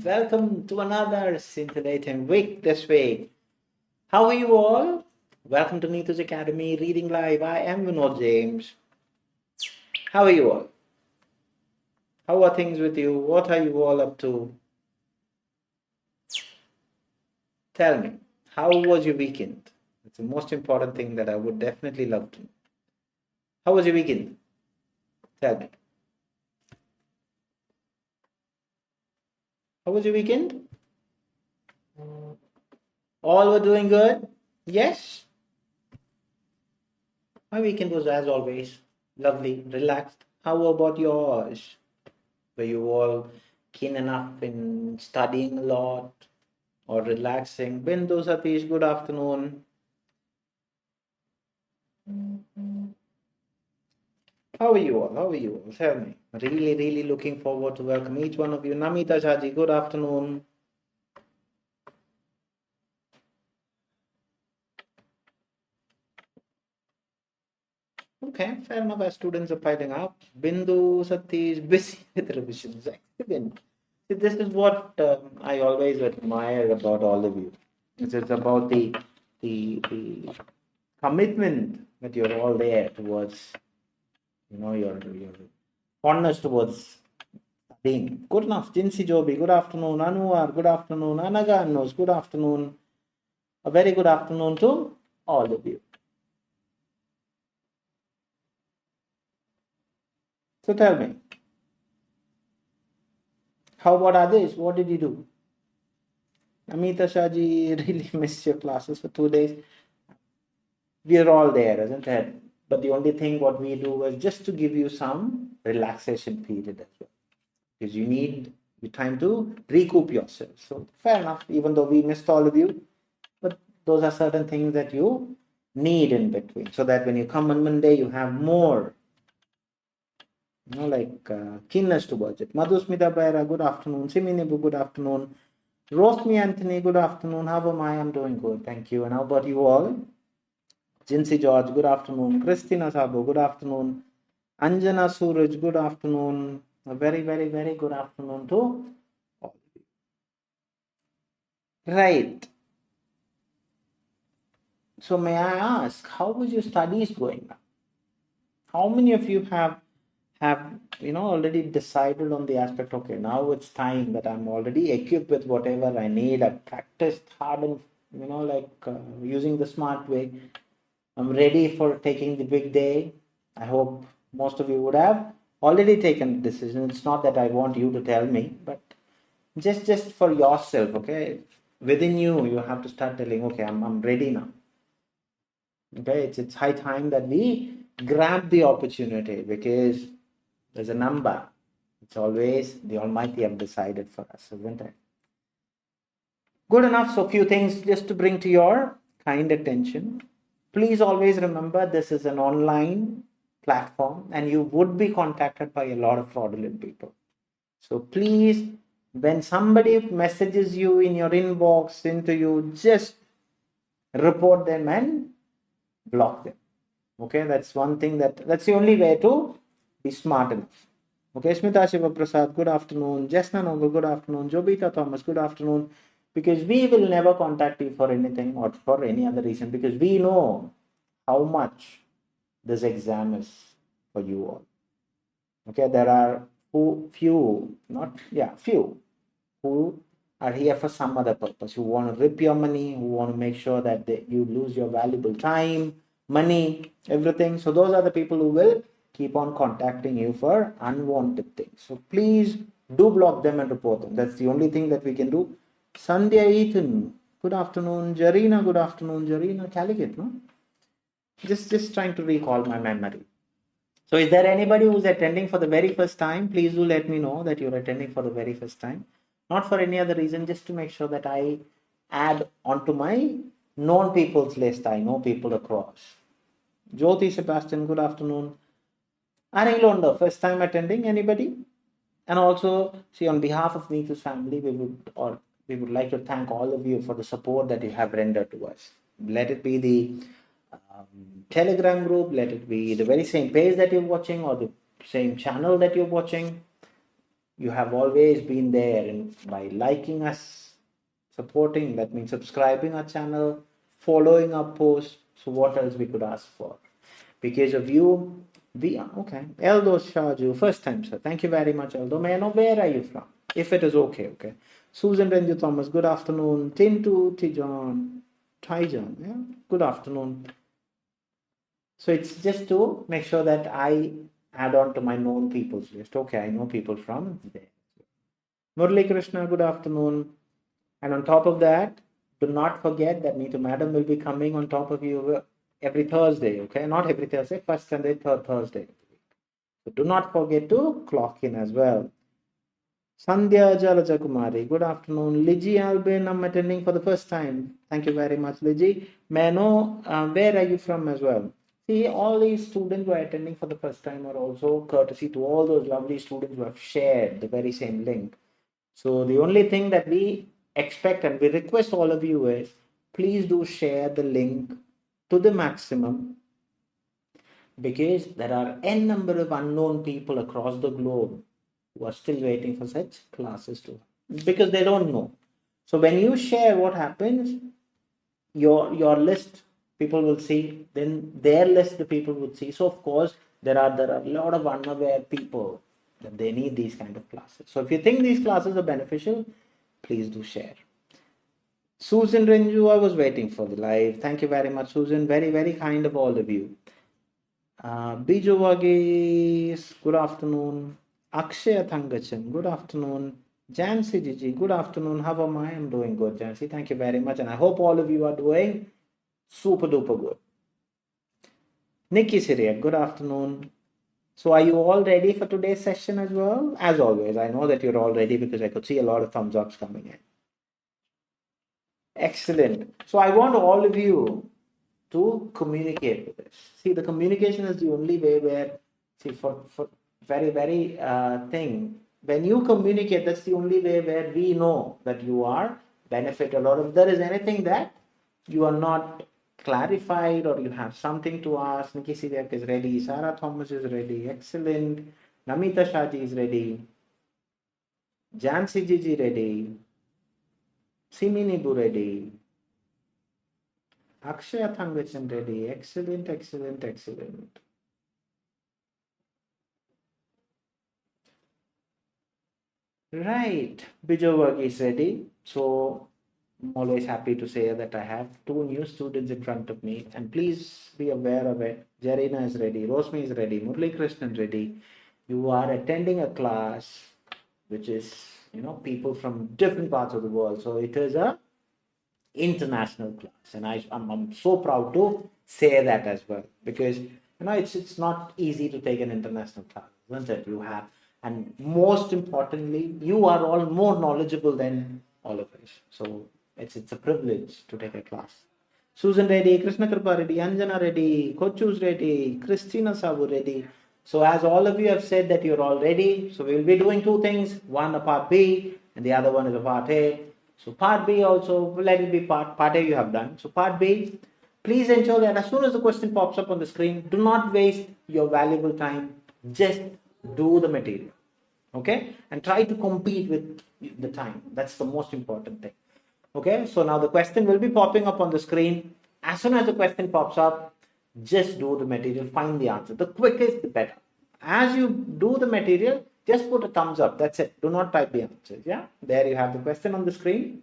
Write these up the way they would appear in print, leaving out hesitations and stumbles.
Welcome to another scintillating week this week. How are you all? Welcome to Neethu's Academy Reading Live. I am Vinod James. How are you all? How are things with you? What are you all up to? Tell me, how was your weekend? It's the most important thing that I would definitely love to know. How was your weekend? Tell me. How was your weekend? All were doing good? Yes? My weekend was, as always, lovely, relaxed. How about yours? Were you all keen enough in studying a lot or relaxing? Bindu, Satish, good afternoon. How are you all? How are you all? Tell me. Really looking forward to welcome each one of you. Namita Shaji, good afternoon. Okay, fair enough. As students are piling up, Bindu, Satish, busy with revisions. Excellent. See, this is what I always admire about all of you. It's about the commitment that you're all there towards, your fondness towards studying. Good enough. Jinsi Jobi, good afternoon. Anuar, good afternoon. Anaga knows, good afternoon. A very good afternoon to all of you. So tell me, how about others? What did you do? Amita Shaji, really missed your classes for 2 days. We are all there, isn't it? But the only thing what we do is just to give you some relaxation period as well. Because you need the time to recoup yourself. So fair enough, even though we missed all of you, but those are certain things that you need in between, so that when you come on Monday, you have more, keenness towards it. Madhusmita Baira, good afternoon. Siminebu, good afternoon. Rosmi Anthony, good afternoon. How am I? I'm doing good, thank you. And how about you all? Jinsi George, good afternoon. Christina Sabo, good afternoon. Anjana Suraj, good afternoon. A very good afternoon to all of you. Right. So may I ask, how was your studies going now? How many of you have already decided on the aspect, okay, now it's time that I'm already equipped with whatever I need. I've practiced hard and using the smart way. I'm ready for taking the big day. I hope most of you would have already taken the decision. It's not that I want you to tell me, but just for yourself, okay? Within you, you have to start telling, okay, I'm ready now. Okay, it's high time that we grab the opportunity, because there's a number. It's always the Almighty have decided for us, isn't it? Good enough. So, few things just to bring to your kind attention. Please always remember, this is an online platform and you would be contacted by a lot of fraudulent people. So please, when somebody messages you in your inbox, into you, just report them and block them. Okay, that's one thing, that's the only way to be smart enough. Okay, Smita Shiva Prasad, good afternoon. Jasna Noble, good afternoon. Jobita Thomas, good afternoon. Because we will never contact you for anything or for any other reason, because we know how much this exam is for you all. Okay, there are few who are here for some other purpose, who want to rip your money, who want to make sure that you lose your valuable time, money, everything. So those are the people who will keep on contacting you for unwanted things. So please do block them and report them. That's the only thing that we can do. Sandhya Ethan, good afternoon. Jarina, good afternoon. Jarina Calicut, no? Just trying to recall my memory. So is there anybody who's attending for the very first time? Please do let me know that you're attending for the very first time. Not for any other reason, just to make sure that I add onto my known people's list. I know people across. Jyoti Sebastian, good afternoon. Annie Londo, first time attending, anybody? And also, see, on behalf of Neethu's family, we would like to thank all of you for the support that you have rendered to us. Let it be the Telegram group, let it be the very same page that you're watching or the same channel that you're watching. You have always been there, and by liking us, supporting, that means subscribing our channel, following our posts. So what else we could ask for? Because of you, we are okay. Eldo Shaju, first time, sir. Thank you very much, Eldo. May I know where are you from? If it is okay, okay. Susan Renju Thomas, good afternoon. Tintu Tijan, Tijan, yeah, good afternoon. So it's just to make sure that I add on to my known people's list. Okay, I know people from there. Murli Krishna, good afternoon. And on top of that, do not forget that Neethu Madam will be coming on top of you every Thursday, okay? Not every Thursday, first Sunday, third Thursday. So do not forget to clock in as well. Sandhya Jalajakumari, good afternoon. Liji Albin, I'm attending for the first time. Thank you very much, Liji. May I know where are you from as well? See, all these students who are attending for the first time are also courtesy to all those lovely students who have shared the very same link. So the only thing that we expect and we request all of you is please do share the link to the maximum, because there are n number of unknown people across the globe who are still waiting for such classes to, because they don't know. So when you share, what happens, your list people will see, then their list the people would see. So of course there are a lot of unaware people that they need these kind of classes. So if you think these classes are beneficial, please do share. Susan Renju, I was waiting for the live. Thank you very much, Susan. Very, very kind of all of you. Biju Vagis, good afternoon. Akshaya Thangachan, good afternoon. Jansi Gigi, good afternoon. How am I? I'm doing good, Jansi. Thank you very much. And I hope all of you are doing super duper good. Nikki Siriak, good afternoon. So are you all ready for today's session as well? As always, I know that you're all ready because I could see a lot of thumbs ups coming in. Excellent. So I want all of you to communicate with us. See, the communication is the only way where, see, for very, very thing, when you communicate, that's the only way where we know that you are benefited, or if there is anything that you are not clarified or you have something to ask. Nikki Siriak is ready. Sarah Thomas is ready. Excellent. Namita Shaji is ready. Jansi Gigi ready. Simini Bu ready. Akshaya Thangachan ready. Excellent, excellent, excellent. Right. Bijovag is ready. So I'm always happy to say that I have two new students in front of me. And please be aware of it. Jarina is ready. Rosmi is ready. Murli Krishnan ready. You are attending a class which is, people from different parts of the world. So it is a international class, and I'm so proud to say that as well, because it's not easy to take an international class, isn't it? You have, and most importantly, you are all more knowledgeable than all of us. So it's a privilege to take a class. Susan ready, Krishna Kripa ready, Anjana ready, Kochu's ready, Christina Sabu ready. So as all of you have said that you're all ready, so we'll be doing two things, one a part B and the other one is a part A. So part B also, let it be part A you have done. So part B, please ensure that as soon as the question pops up on the screen, do not waste your valuable time. Just do the material. Okay? And try to compete with the time. That's the most important thing. Okay? So now the question will be popping up on the screen. As soon as the question pops up, just do the material, find the answer. The quickest, the better. As you do the material, just put a thumbs up. That's it. Do not type the answers. Yeah? There you have the question on the screen.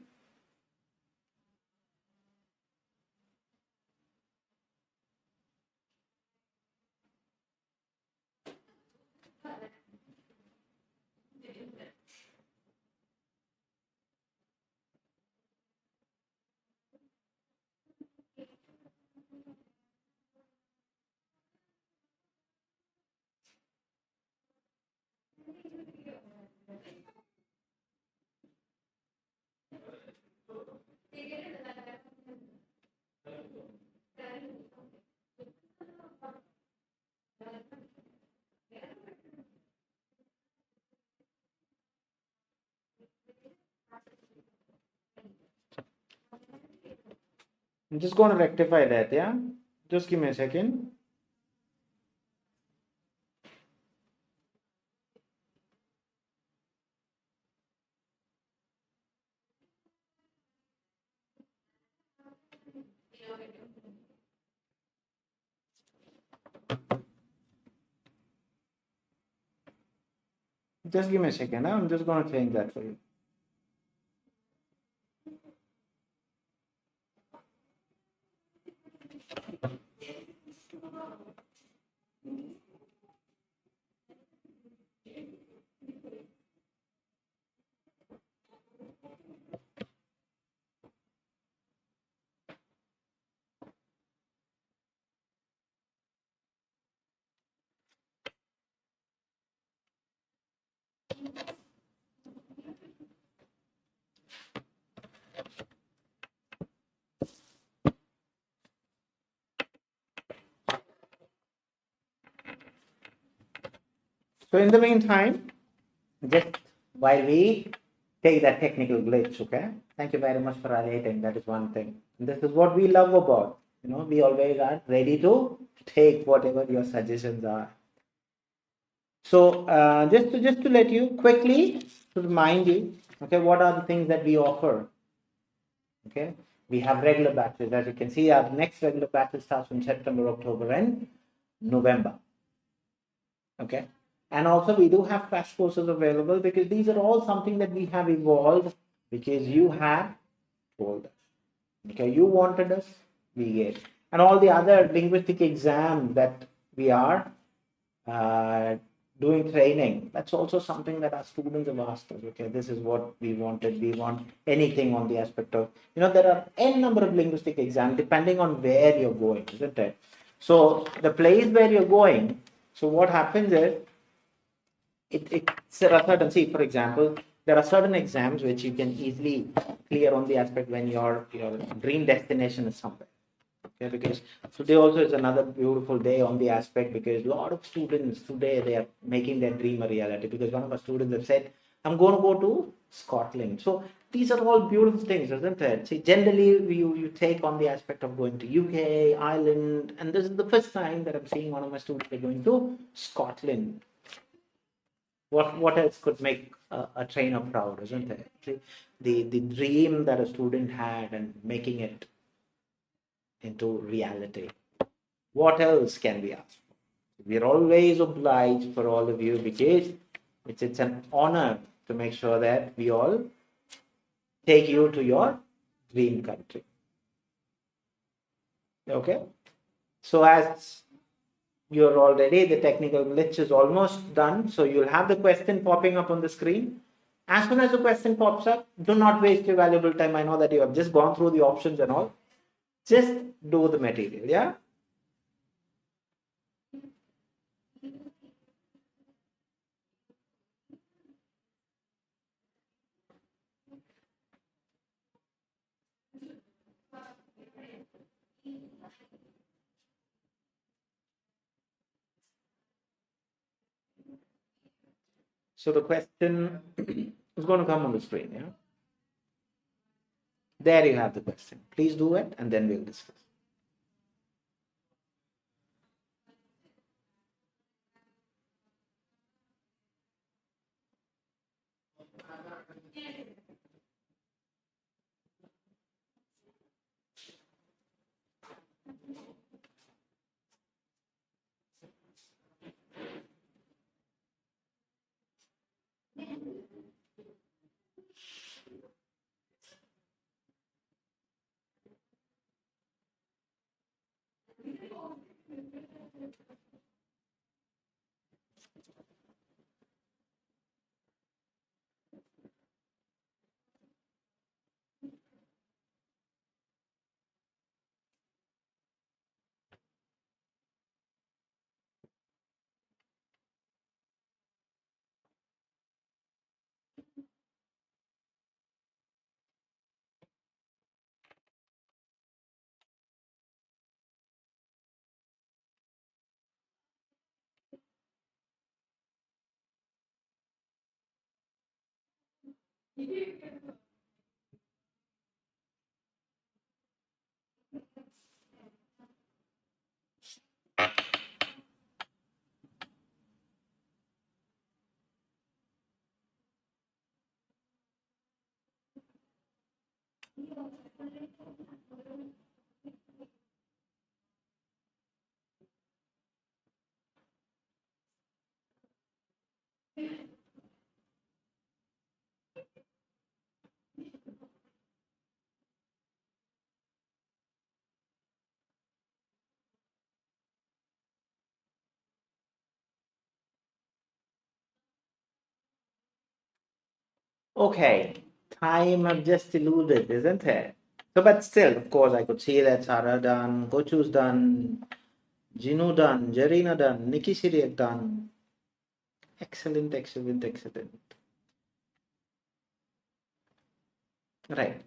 I'm just going to rectify that, yeah? Just give me a second. Just give me a second. I'm just going to change that for you. So in the meantime, just while we take that technical glitch, okay? Thank you very much for highlighting. That is one thing. And this is what we love about. We always are ready to take whatever your suggestions are. So just to let you quickly to remind you, okay, what are the things that we offer? Okay, we have regular batches. As you can see, our next regular batch starts in September, October, and November. Okay, and also we do have crash courses available because these are all something that we have evolved because you have told us. Okay, you wanted us, we gave, and all the other linguistic exams that we are uh, doing training. That's also something that our students have asked us. Okay, this is what we wanted. We want anything on the aspect of, there are n number of linguistic exams depending on where you're going, isn't it? So the place where you're going, so what happens is, there are certain, see, for example, there are certain exams which you can easily clear on the aspect when your dream destination is somewhere. Okay, because today also is another beautiful day on the aspect because a lot of students today they are making their dream a reality because one of our students have said, I'm going to go to Scotland. So these are all beautiful things, isn't it? See, generally you take on the aspect of going to UK, Ireland, and this is the first time that I'm seeing one of my students going to Scotland. What else could make a trainer proud, isn't it? See, the dream that a student had and making it into reality. What else can we ask for? We're always obliged for all of you because it's an honor to make sure that we all take you to your dream country. Okay? So as you're already, the technical glitch is almost done. So you'll have the question popping up on the screen. As soon as the question pops up, do not waste your valuable time. I know that you have just gone through the options and all. Just do the material, yeah? So the question is going to come on the screen, yeah? There you have the question. Please do it and then we'll discuss. Okay, time I've just eluded, isn't it? So, but still, of course, I could see that Sarah done, Gochu's done, Jinu done, Jarina done, Nikki Siriak done. Excellent, excellent, excellent. Right.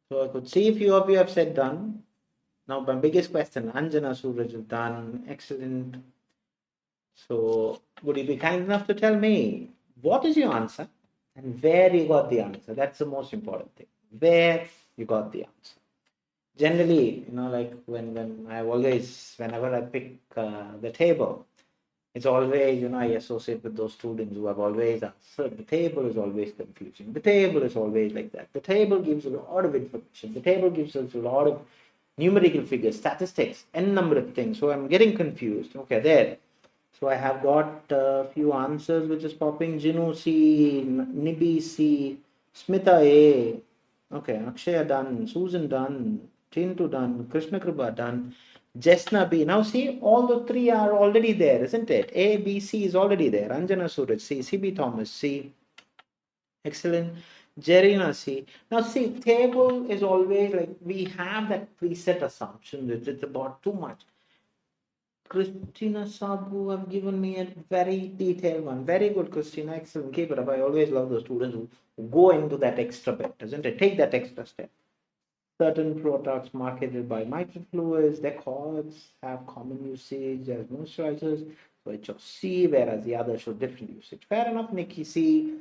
So I could see a few of you have said done. Now, my biggest question, Anjana Suraj is done. Excellent. So, would you be kind enough to tell me what is your answer and where you got the answer? That's the most important thing. Where you got the answer. Generally, like when I always, whenever I pick the table, it's always, I associate with those students who have always answered. The table is always confusing. The table is always like that. The table gives a lot of information. The table gives us a lot of numerical figures, statistics, n number of things. So I'm getting confused. Okay, there. So I have got a few answers which is popping. Jinu C, Nibi C, Smita A. Okay, Akshaya done, Susan done, Chintu done, Krishna Kripa done, Jesna B. Now see, all the three are already there, isn't it? A, B, C is already there. Anjana Suraj C, CB Thomas C. Excellent. Jerina C. Now see, table is always like we have that preset assumption that it's about too much. Christina Sabu have given me a very detailed one. Very good, Christina. Excellent. Keep it up. I always love those students who go into that extra bit, doesn't it? Take that extra step. Certain products marketed by microfluids, decors have common usage as moisturizers, so it shows C, whereas the others show different usage. Fair enough, Nikki C,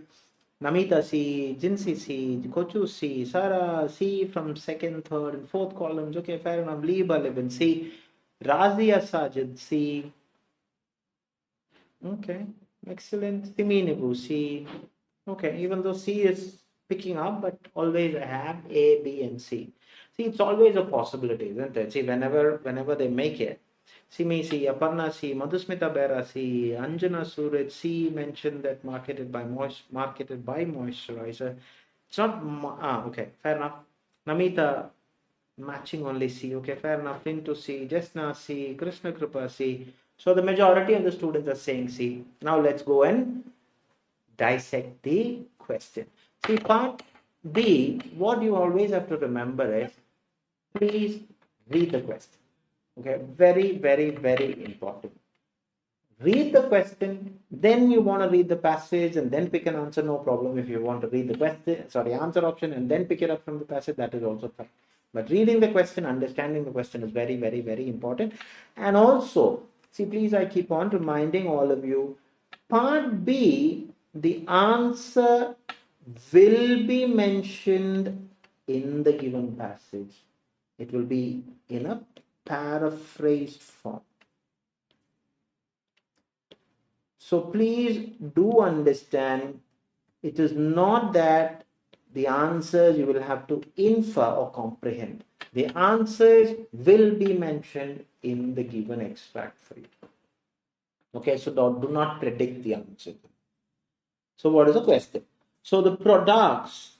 Namita C, Jinsi C, Kochu C, Sarah C from second, third, and fourth columns. Okay, fair enough. Liba Libin C, Razia Sajid C. Okay, excellent. Siminibu C. Okay, even though C is picking up, but always I have A, B, and C. See, it's always a possibility, isn't it? See, whenever they make it, see me, see Aparna, see Madhusmita Bera, see Anjana Suraj, see mentioned that marketed by moisturizer. It's not okay, fair enough. Namita matching only C. Okay, fair enough. Into C, Jasna C, Krishna Kripa C. So the majority of the students are saying C. Now let's go and dissect the question. See, part B, what you always have to remember is please read the question. Okay, very, very, very important. Read the question, then you want to read the passage and then pick an answer, no problem. If you want to read the question, sorry, answer option and then pick it up from the passage, that is also fine. But reading the question, understanding the question is very, very, very important. And also, see, please, I keep on reminding all of you, part B, the answer will be mentioned in the given passage. It will be in a paraphrased form. So please do understand, it is not that the answers you will have to infer or comprehend. The answers will be mentioned in the given extract for you. Okay, so do not predict the answer. So what is the question? So the products,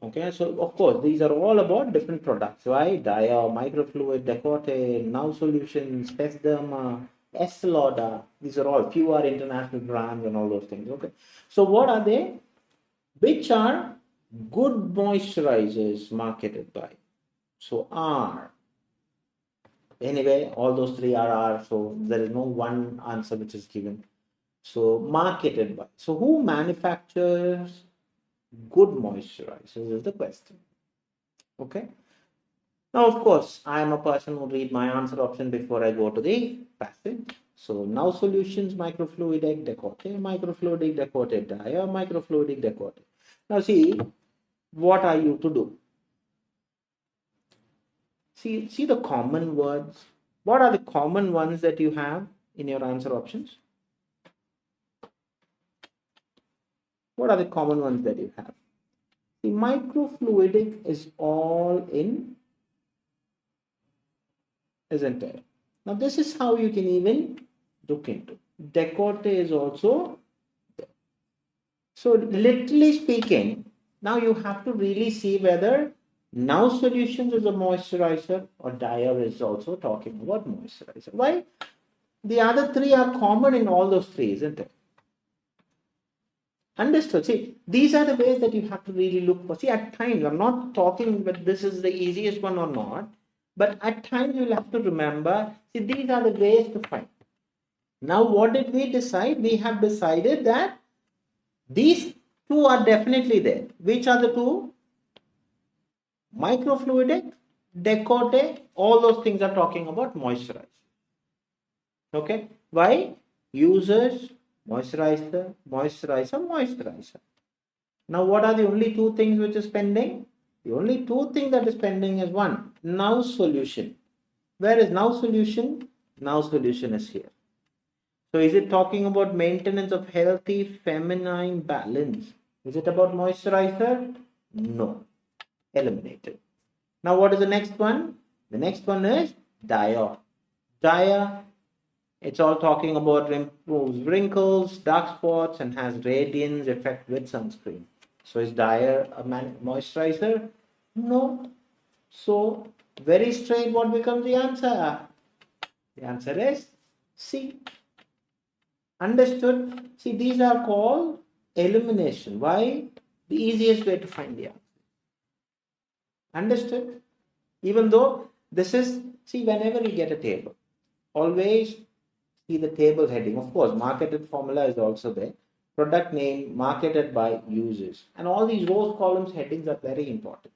okay, so of course these are all about different products, right? Dia, microfluid, Decote, Now Solutions, Pestderma, Esloda, these are all few are international brands and all those things. Okay. So what are they? Which are good moisturizers marketed by? So R. Anyway, all those three are R, so there is no one answer which is given. So marketed by. So who manufactures good moisturizers is the question. Okay. Now, of course, I am a person who read my answer option before I go to the passage. So now solutions, microfluidic decote, microfluidic decote, dia, microfluidic decote. Now see, what are you to do? See the common words. What are the common ones that you have in your answer options? What are the common ones that you have? The microfluidic is all in, isn't it? Now this is how you can even look into. Decote is also there. So literally speaking, now you have to really see whether Now Solutions is a moisturizer or Dyer is also talking about moisturizer. Why? The other three are common in all those three, isn't it? Understood. See, these are the ways that you have to really look for. See, at times, I'm not talking that this is the easiest one or not, but at times you'll have to remember, see, these are the ways to find. Now, what did we decide? We have decided that these two are definitely there. Which are the two? Microfluidic, decote, all those things are talking about moisturizer. Okay? Why? Users, moisturizer, moisturizer, moisturizer. Now, what are the only two things which is pending? The only two things that is pending is one, now solution. Where is now solution? Now solution is here. So is it talking about maintenance of healthy feminine balance? Is it about moisturizer? No. Eliminated. Now what is the next one? The next one is dia. Dia, it's all talking about improves wrinkles, dark spots, and has radiance effect with sunscreen. So is dia a moisturizer? No. So very straight, what becomes the answer? The answer is C. Understood? See, these are called elimination. Why? The easiest way to find the answer. Understood? Even though this is, see, whenever you get a table, always see the table heading. Of course, marketed formula is also there. Product name, marketed by users. And all these rows, columns, headings are very important.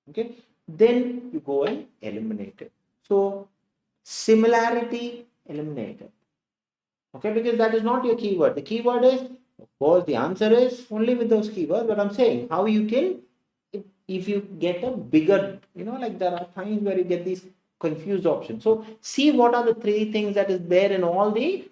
Okay? Then you go and eliminate it. So, similarity eliminated. Okay, because that is not your keyword. The keyword is, of course, the answer is only with those keywords. But I'm saying how you can, if you get a bigger, like there are times where you get these confused options. So see what are the three things that is there in all the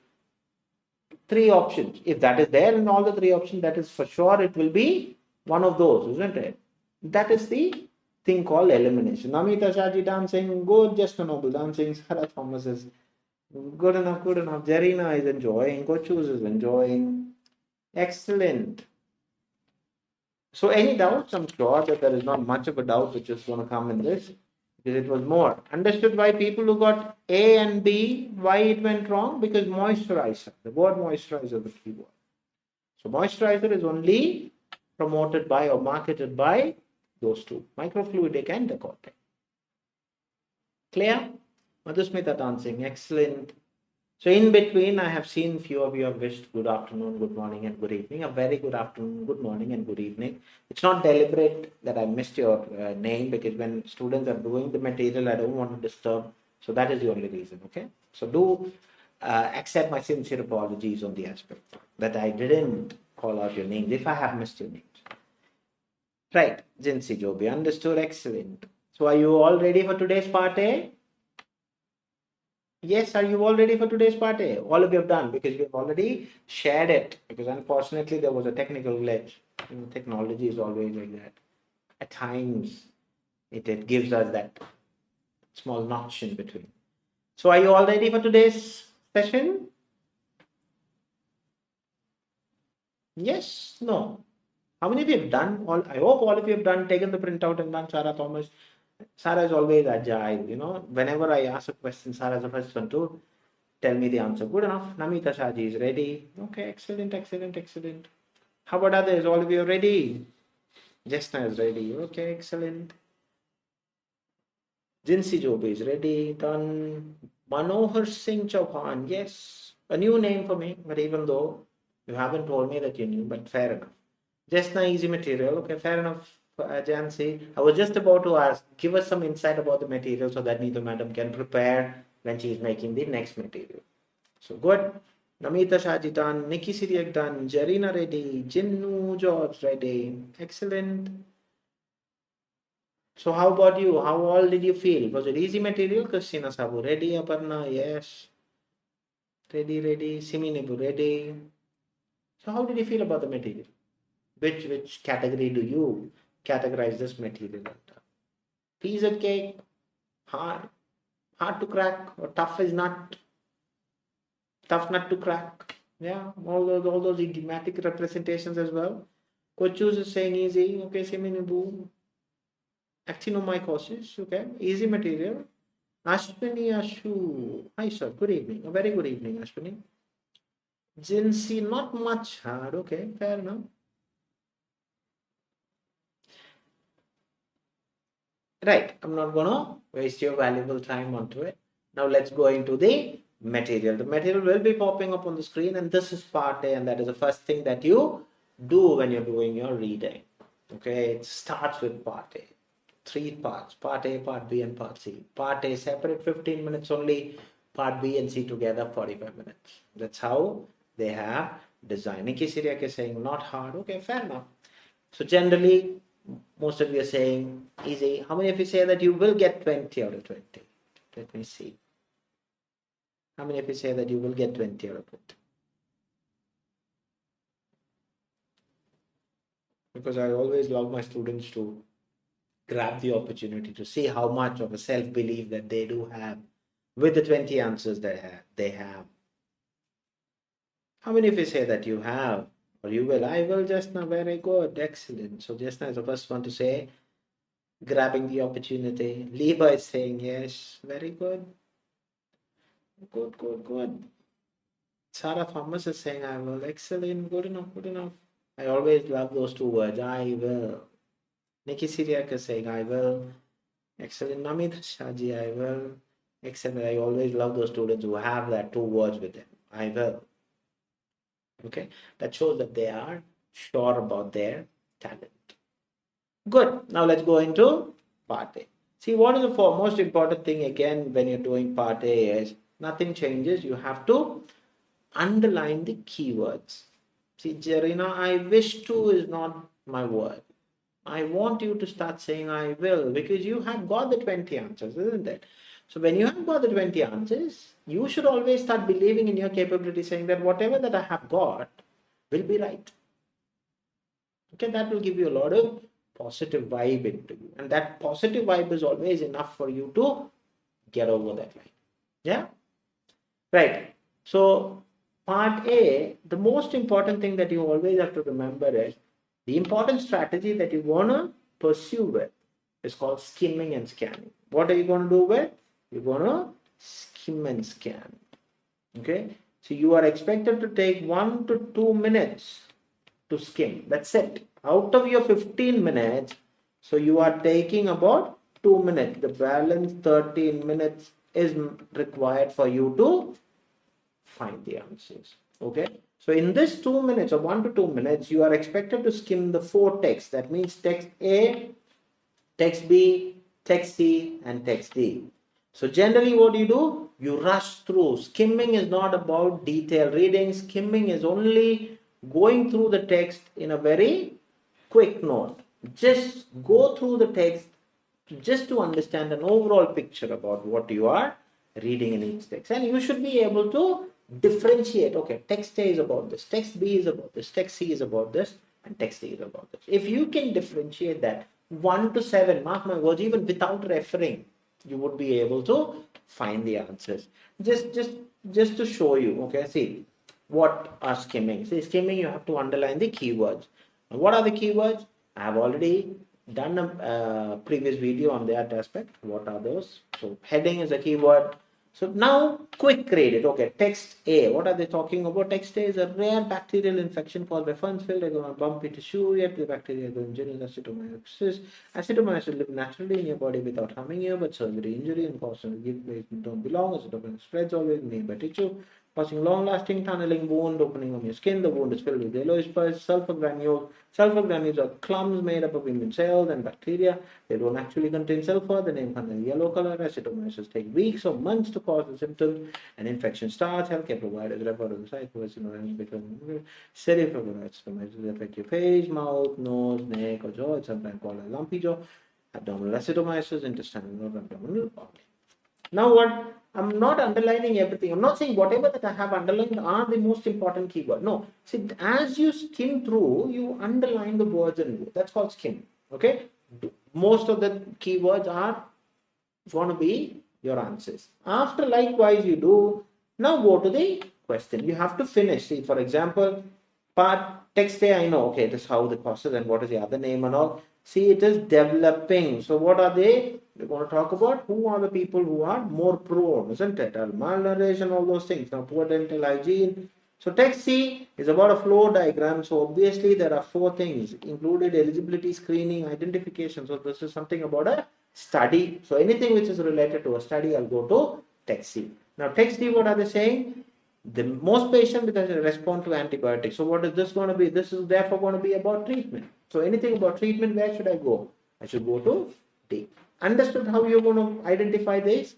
three options. If that is there in all the three options, that is for sure it will be one of those, isn't it? That is the thing called elimination. Namita Shaji dancing, good, just a noble dancing. Sarah Thomas is good enough, good enough. Jarina is enjoying. Kochus is enjoying. Excellent. So any doubts? I'm sure that there is not much of a doubt which is going to come in this, because it was more. Understood why people who got A and B, why it went wrong? Because moisturizer, the word moisturizer is the key word. So moisturizer is only promoted by or marketed by those two, microfluidic and decote. Clear? Madhusmita dancing, excellent. So in between, I have seen few of you have wished good afternoon, good morning, and good evening. A very good afternoon, good morning, and good evening. It's not deliberate that I missed your name, because when students are doing the material, I don't want to disturb. So that is the only reason. Okay. So do accept my sincere apologies on the aspect that I didn't call out your names if I have missed your names. Right, Jinsi Jobi, understood. Excellent. So are you all ready for today's party? Yes, are you all ready for today's party? All of you have done, because we have already shared it. Because unfortunately, there was a technical glitch. Technology is always like that. At times, it gives us that small notch in between. So, are you all ready for today's session? Yes, no. How many of you have done? I hope all of you have done, taken the printout and done. Sarah Thomas. Sarah is always agile. Whenever I ask a question, Sarah is the first one to tell me the answer. Good enough. Namita Shaji is ready. Okay, excellent, excellent, excellent. How about others? All of you are ready? Jessna is ready. Okay, excellent. Jinsi Jobi is ready. Done. Manohar Singh Chauhan. Yes. A new name for me, but even though you haven't told me that you knew, but fair enough. Jessna, easy material. Okay, fair enough. Jansi, I was just about to ask, give us some insight about the material so that Neethu madam can prepare when she is making the next material. So good. Namita Shaji done, Nikki Siriak done, Jarina ready, Jinnu George ready. Excellent. So how about you? How all did you feel? Was it easy material? Christina Sabu ready, Aparna? Yes. Ready, ready. Simi Nibu ready. So how did you feel about the material? Which category do you categorize this material under? Piece of cake, hard to crack, or tough nut to crack. Yeah, all those idiomatic representations as well. Kochus is saying easy. Okay, Seminibu. Actinomycosis. Okay, easy material. Ashwini Ashu. Hi, sir. Good evening. A very good evening, Ashwini. Gen Z, not much hard. Okay, fair enough. Right, I'm not gonna waste your valuable time onto it. Now let's go into the material. The material will be popping up on the screen, and this is part A, and that is the first thing that you do when you're doing your reading. Okay, it starts with part A. Three parts: part A, part B, and part C. Part A separate 15 minutes only, part B and C together 45 minutes. That's how they have designed. Nikki Syriac is saying not hard. Okay, fair enough. So generally, most of you are saying easy. How many of you say that you will get 20 out of 20? Let me see. How many of you say that you will get 20 out of 20? Because I always love my students to grab the opportunity to see how much of a self-belief that they do have with the 20 answers they have. How many of you say that you have or you will? I will just now. Very good. Excellent. So just now is the first one to say, grabbing the opportunity. Liba is saying yes. Very good. Good, good, good. Sarah Thomas is saying I will. Excellent. Good enough, good enough. I always love those two words. I will. Nikki Syriac is saying I will. Excellent. Namita Shaji, I will. Excellent. I always love those students who have that two words with them. I will. Okay. That shows that they are sure about their talent. Good. Now let's go into part A. See, what is the most important thing again when you're doing part A is nothing changes. You have to underline the keywords. See, Jarina, I wish to is not my word. I want you to start saying I will because you have got the 20 answers, isn't it? So when you have got the 20 answers, you should always start believing in your capability, saying that whatever that I have got will be right. Okay, that will give you a lot of positive vibe into you. And that positive vibe is always enough for you to get over that line. Yeah? Right. So part A, the most important thing that you always have to remember is the important strategy that you want to pursue with is called skimming and scanning. What are you going to do with? You're going to skim and scan. Okay. So you are expected to take 1 to 2 minutes to skim. That's it. Out of your 15 minutes, so you are taking about 2 minutes. The balance 13 minutes is required for you to find the answers. Okay. So in this 2 minutes or 1 to 2 minutes, you are expected to skim the 4 texts. That means text A, text B, text C, and text D. So generally what do? You rush through. Skimming is not about detailed reading. Skimming is only going through the text in a very quick note. Just go through the text just to understand an overall picture about what you are reading in each text. And you should be able to differentiate. Okay, text A is about this, text B is about this, text C is about this, and text D is about this. If you can differentiate that 1 to 7, mark my words, even without referring, you would be able to find the answers. Just to show you, okay, see what are skimming. See, skimming, you have to underline the keywords. Now, what are the keywords? I have already done a previous video on that aspect. What are those? So heading is a keyword. So now quick read it. Okay, text A. What are they talking about? Text A is a rare bacterial infection caused by fungus filled. They're going to bump into tissue. Yet the bacteria going to genus acetomayosis. Acetomayosis live naturally in your body without harming you, but surgery, injury, and cause to give place don't belong. Acetomayosis spreads always made by tissue, causing long-lasting tunneling wound, opening on your skin. The wound is filled with yellowish pus, sulfur granules. Sulfur granules are clumps made up of immune cells and bacteria. They don't actually contain sulfur. The name contains yellow color. Acetomayosis take weeks or months to cause the symptoms. An infection starts. Healthcare providers refer to the site for acetomayosis becoming serious. Acetomayosis affect your face, mouth, nose, neck, or jaw. It's sometimes called a lumpy jaw. Abdominal acetomayosis, intestinal or abdominal organ. Now what? I'm not underlining everything. I'm not saying whatever that I have underlined are the most important keyword. No. See, as you skim through, you underline the words and that's called skim. Okay. Most of the keywords are going to be your answers. After likewise you do, now go to the question. You have to finish. See, for example, part text A, I know, okay, this is how the process and what is the other name and all. See, it is developing. So what are they? We're going to talk about who are the people who are more prone, isn't it? Malnourished and all those things. Now, poor dental hygiene, So text C is about a flow diagram. So obviously there are four things included: eligibility, screening, identification. So this is something about a study. So anything which is related to a study, I'll go to text C. Now text D, what are they saying? The most patient that respond to antibiotics. So what is this going to be? This is therefore going to be about treatment. So anything about treatment, where should I go? I should go to D. Understood how you're going to identify this?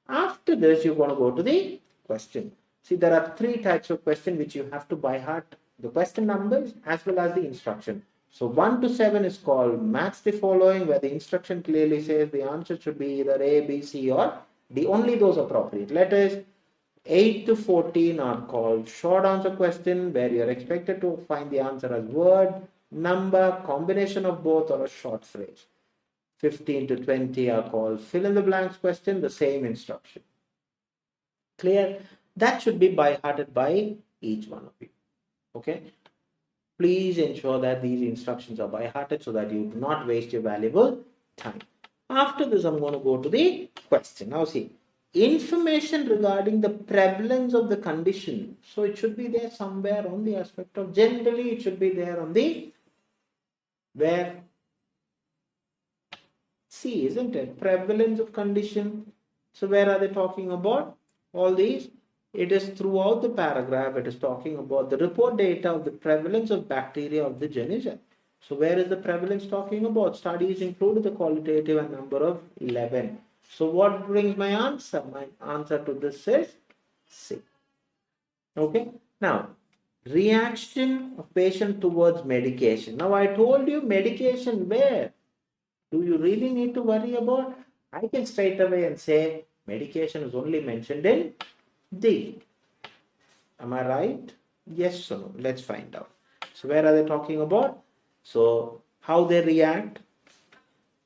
After this, you're going to go to the question. See, there are three types of question which you have to by heart: the question numbers as well as the instruction. So 1 to 7 is called match the following, where the instruction clearly says the answer should be either A, B, C or D. Only those appropriate letters. 8 to 14 are called short answer question, where you are expected to find the answer as word, number, combination of both, or a short phrase. 15 to 20 are called fill in the blanks question, the same instruction. Clear? That should be by hearted by each one of you. Okay? Please ensure that these instructions are by hearted so that you do not waste your valuable time. After this, I'm going to go to the question. Now, see, information regarding the prevalence of the condition. So it should be there somewhere on the aspect of, generally it should be there on the where C, isn't it? Prevalence of condition. So where are they talking about? All these. It is throughout the paragraph. It is talking about the report data of the prevalence of bacteria of the genus. So where is the prevalence talking about? Studies included the qualitative and number of 11. So what brings my answer? My answer to this is C. Okay. Now, reaction of patient towards medication. Now I told you medication where? Do you really need to worry about? I can straight away and say medication is only mentioned in D. Am I right? Yes or no? Let's find out. So where are they talking about? So how they react.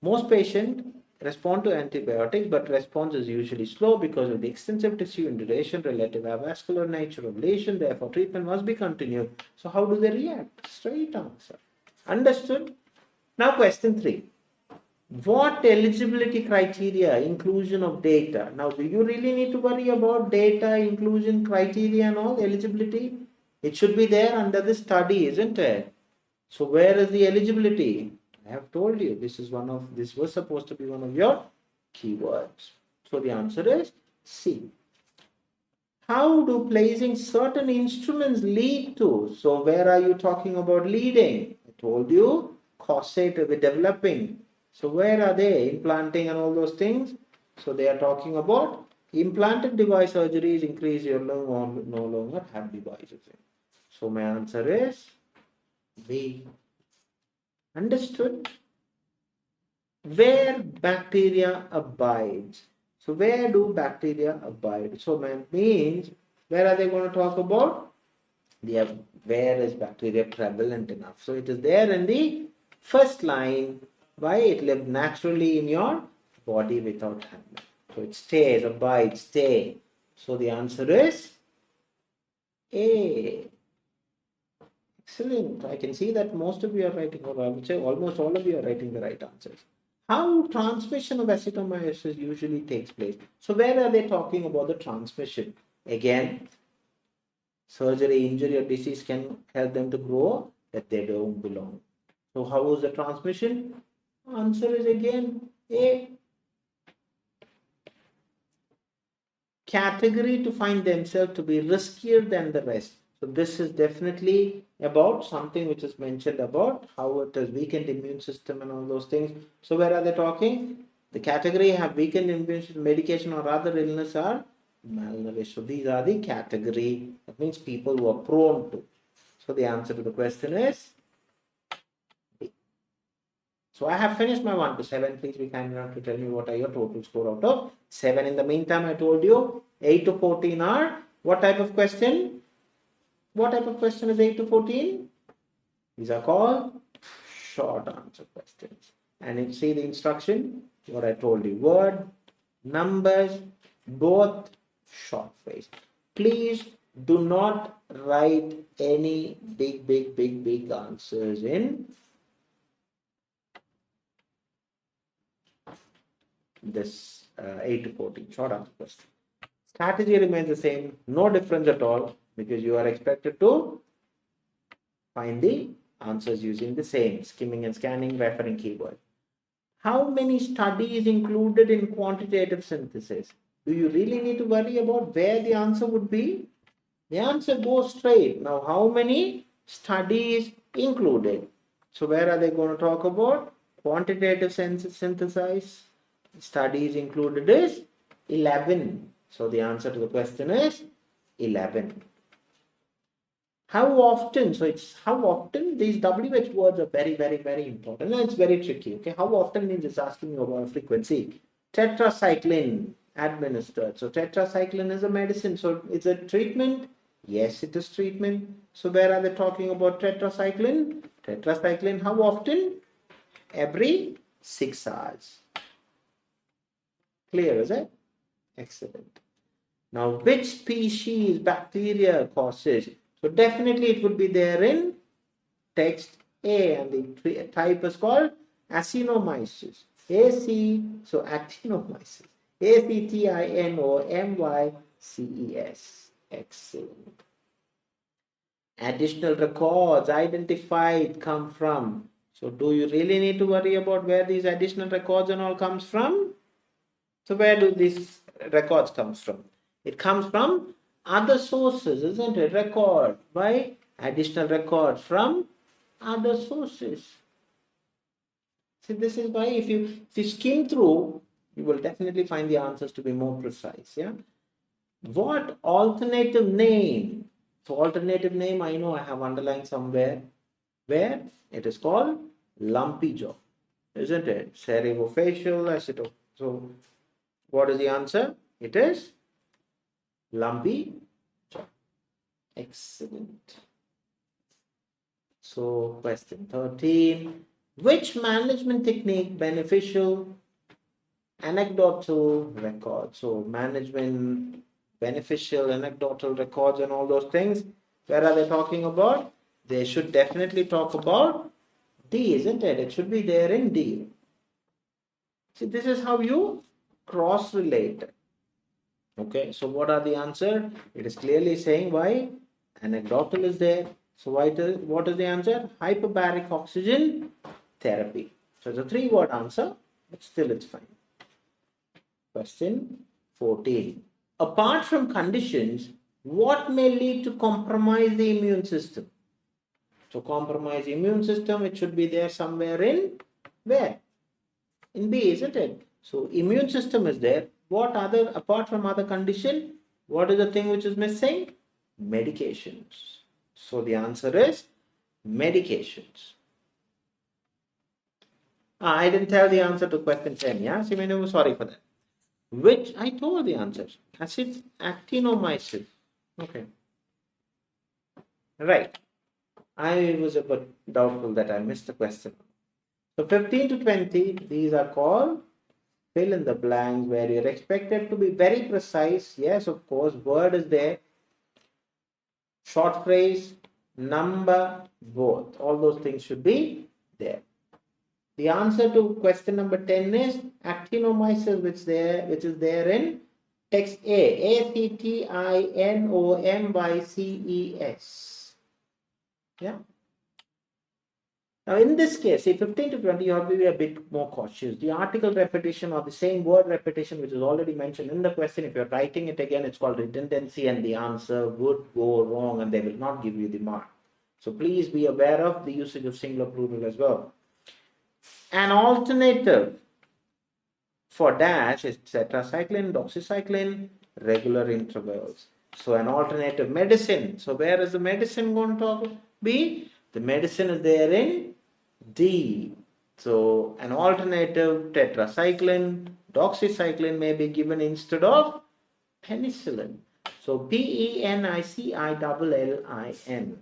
Most patients respond to antibiotics, but response is usually slow because of the extensive tissue and duration, relative avascular nature of lesion. Therefore, treatment must be continued. So how do they react? Straight answer. Understood? Now question 3. What eligibility criteria, inclusion of data? Now, do you really need to worry about data, inclusion criteria and all, eligibility? It should be there under the study, isn't it? So where is the eligibility? I have told you this was supposed to be one of your keywords. So the answer is C. How do placing certain instruments lead to? So where are you talking about leading? I told you causate with developing. So where are they? Implanting and all those things. So they are talking about implanted device surgeries increase your lung or no longer have devices. So my answer is B. Understood? Where bacteria abides. So where do bacteria abide? So that means where are they going to talk about? Where is bacteria prevalent enough? So it is there in the first line. Why? It lives naturally in your body without handling. So it stays, abides, stay. So the answer is A. Excellent. I can see that most of you are writing, or I would say almost all of you are writing the right answers. How transmission of acetomayosis usually takes place? So where are they talking about the transmission? Again, surgery, injury or disease can help them to grow that they don't belong. So how is the transmission? Answer is again A. Category to find themselves to be riskier than the rest. So this is definitely about something which is mentioned about how it has weakened immune system and all those things. So where are they talking? The category have weakened immune system, medication or other illness are malnourished. So these are the category. That means people who are prone to. So the answer to the question is B. So I have finished my 1 to 7. Please be kind enough to tell me what are your total score out of 7. In the meantime, I told you 8 to 14 are what type of question? What type of question is 8 to 14? These are called short answer questions. And you see the instruction, what I told you, word, numbers, both short phrase. Please do not write any big answers in this 8 to 14 short answer question. Strategy remains the same, no difference at all. because you are expected to find the answers using the same skimming and scanning referring keyword. How many studies included in quantitative synthesis? Do you really need to worry about where the answer would be? The answer goes straight. Now, how many studies included? So, where are they going to talk about? Quantitative synthesis. Studies included is 11. So, the answer to the question is 11. How often? So, it's how often. These WH words are very, very, very important. And it's very tricky. Okay, how often means it's asking you about frequency. Tetracycline administered. So, tetracycline is a medicine. So, it's a treatment. Yes, it is treatment. So, where are they talking about tetracycline? Tetracycline, how often? Every 6 hours. Clear, is it? Excellent. Now, which species bacteria causes? So, definitely it would be there in text A, and the type is called Actinomyces. AC, so Actinomyces. Actinomyces. Excellent. Additional records identified come from. So, do you really need to worry about where these additional records and all comes from? So, where do these records comes from? It comes from other sources, isn't it? Record by additional records from other sources. See, this is why if you skim through, you will definitely find the answers to be more precise. Yeah. What alternative name? So, alternative name, I know I have underlined somewhere where it is called lumpy jaw, isn't it? Cerebrofacial acetophenone. So, what is the answer? It is lumpy jaw. Excellent. So, question 13. Which management technique beneficial anecdotal record? So, management, beneficial, anecdotal records and all those things. Where are they talking about? They should definitely talk about D, isn't it? It should be there in D. See, this is how you cross-relate. Okay, so what are the answer? It is clearly saying why anecdotal is there. So what is the answer? Hyperbaric oxygen therapy. So it's a 3-word answer, but still it's fine. Question 14. Apart from conditions, what may lead to compromise the immune system? So compromise immune system, it should be there somewhere in where? In B, isn't it? So immune system is there. What other, apart from other condition, what is the thing which is missing? Medications. So the answer is medications. I didn't tell the answer to question 10, yeah? So sorry for that. Which, I told the answer. Acid actinomyces. Okay. Right. I was a bit doubtful that I missed the question. So 15 to 20, these are called fill in the blanks, where you're expected to be very precise. Yes, of course, word is there. Short phrase, number, both. All those things should be there. The answer to question number 10 is actinomyces, which is there in text A. Actinomyces. Yeah. Now, in this case, say 15 to 20, you have to be a bit more cautious. The article repetition or the same word repetition, which is already mentioned in the question, if you're writing it again, it's called redundancy, and the answer would go wrong and they will not give you the mark. So please be aware of the usage of singular plural as well. An alternative for dash is tetracycline, doxycycline, regular intervals. So an alternative medicine. So where is the medicine going to be? The medicine is there in D. So an alternative tetracycline, doxycycline may be given instead of penicillin. So penicillin.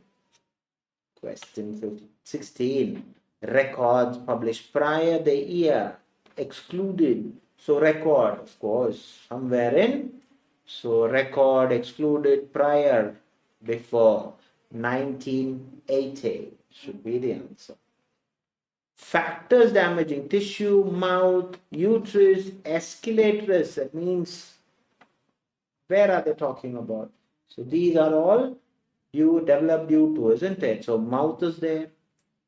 Question 16. Records published prior the year excluded. So record, of course, somewhere in. So record excluded prior, before 1980 should be the answer. Factors damaging tissue, mouth, uterus, escalatrus. That means, where are they talking about? So these are all You develop due to, isn't it? So mouth is there,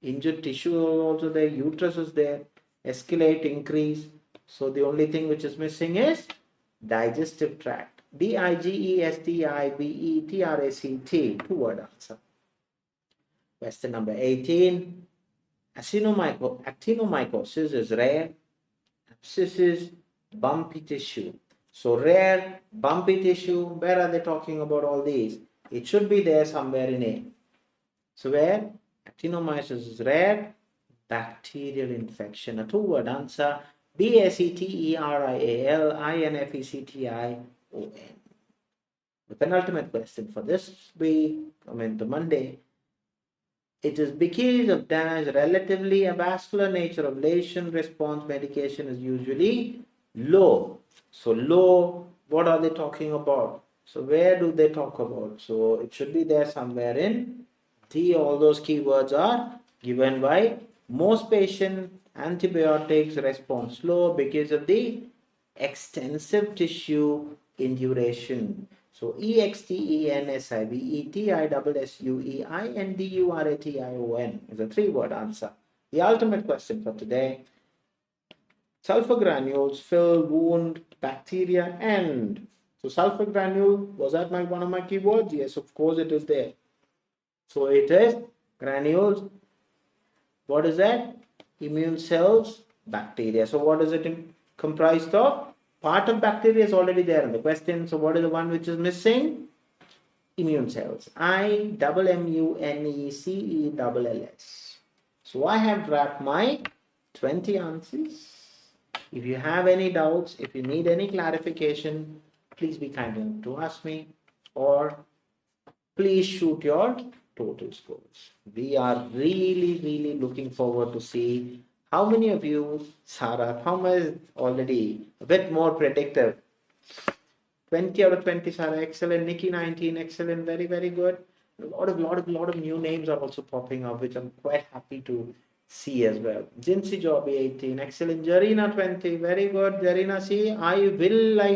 injured tissue is also there, uterus is there, escalate, increase. So the only thing which is missing is digestive tract. Digestibetract. Two-word answer. Question number 18. Actinomycosis is rare. Abscess is bumpy tissue. So rare, bumpy tissue, where are they talking about all these? It should be there somewhere in A. So where? Actinomycosis is rare, bacterial infection. A two-word answer. BACTERIALINFECTION. The penultimate question for this week, the Monday. It is because of damage relatively avascular nature of lesion response medication is usually low. So low, what are they talking about? So where do they talk about? So it should be there somewhere in D. All those keywords are given by most patient antibiotics response low because of the extensive tissue induration. So EXTENSIVETISSUEINDURATION is a three-word answer. The ultimate question for today. Sulfur granules fill wound, bacteria, and so sulfur granule, was that one of my keywords? Yes, of course it is there. So it is granules. What is that? Immune cells, bacteria. So what is it comprised of? Part of bacteria is already there in the question. So what is the one which is missing? Immune cells. IMMUNECELLS. So I have wrapped my 20 answers. If you have any doubts, if you need any clarification, please be kind enough to ask me, or please shoot your total scores. We are really looking forward to see how many of you, Sarah, how much already a bit more predictive. 20 out of 20, Sarah, excellent. Nikki, 19, excellent, very good. A lot of new names are also popping up, which I'm quite happy to see as well. Jinsi Joby, 18, excellent. Jarina, 20, very good. Jarina, see, I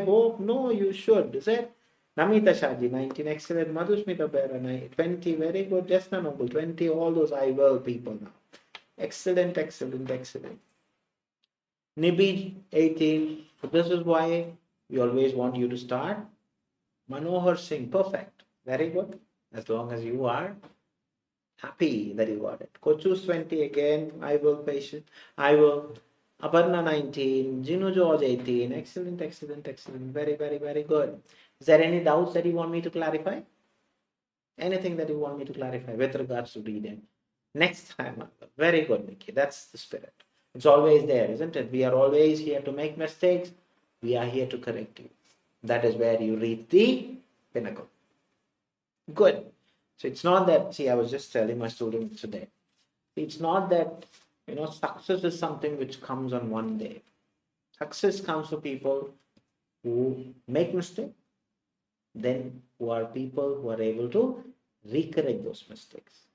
hope. No, you should, is it? Namita Shaji, 19, excellent. Madhusmita Bera, 20, very good. Jasna Noble, 20, all those I will people now. Excellent. Nibi, 18. So this is why we always want you to start. Manohar Singh, perfect. Very good. As long as you are happy that you got it. Kochus 20 again. I will patient. I will. Aparna 19. Jinu George 18. Excellent. Very good. Is there any doubts that you want me to clarify? Anything that you want me to clarify with regards to reading? Next time. Very good, Nikki. That's the spirit. It's always there, isn't it? We are always here to make mistakes. We are here to correct you. That is where you reach the pinnacle. Good. So it's not that, see, I was just telling my students today, it's not that, success is something which comes on one day. Success comes for people who make mistakes, then who are people who are able to recorrect those mistakes.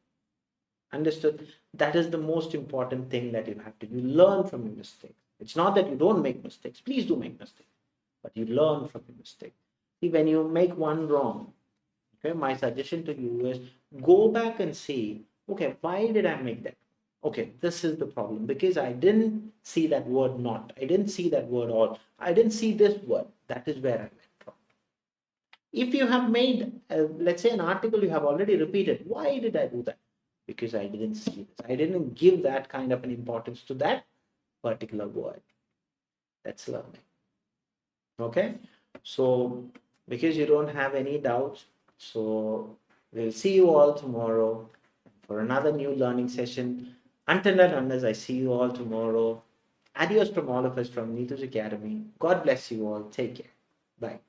Understood? That is the most important thing that you have to do. You learn from your mistakes. It's not that you don't make mistakes. Please do make mistakes. But you learn from your mistake. See, when you make one wrong, okay, my suggestion to you is go back and see, okay, why did I make that? Okay, this is the problem because I didn't see that word not. I didn't see that word all. I didn't see this word. That is where I went wrong. If you have made, let's say, an article you have already repeated, why did I do that? Because I didn't see this. I didn't give that kind of an importance to that particular word. That's learning. Okay, so because you don't have any doubts, so we'll see you all tomorrow for another new learning session. Until and unless I see you all tomorrow, adios from all of us from Neethu's Academy. God bless you all. Take care. Bye.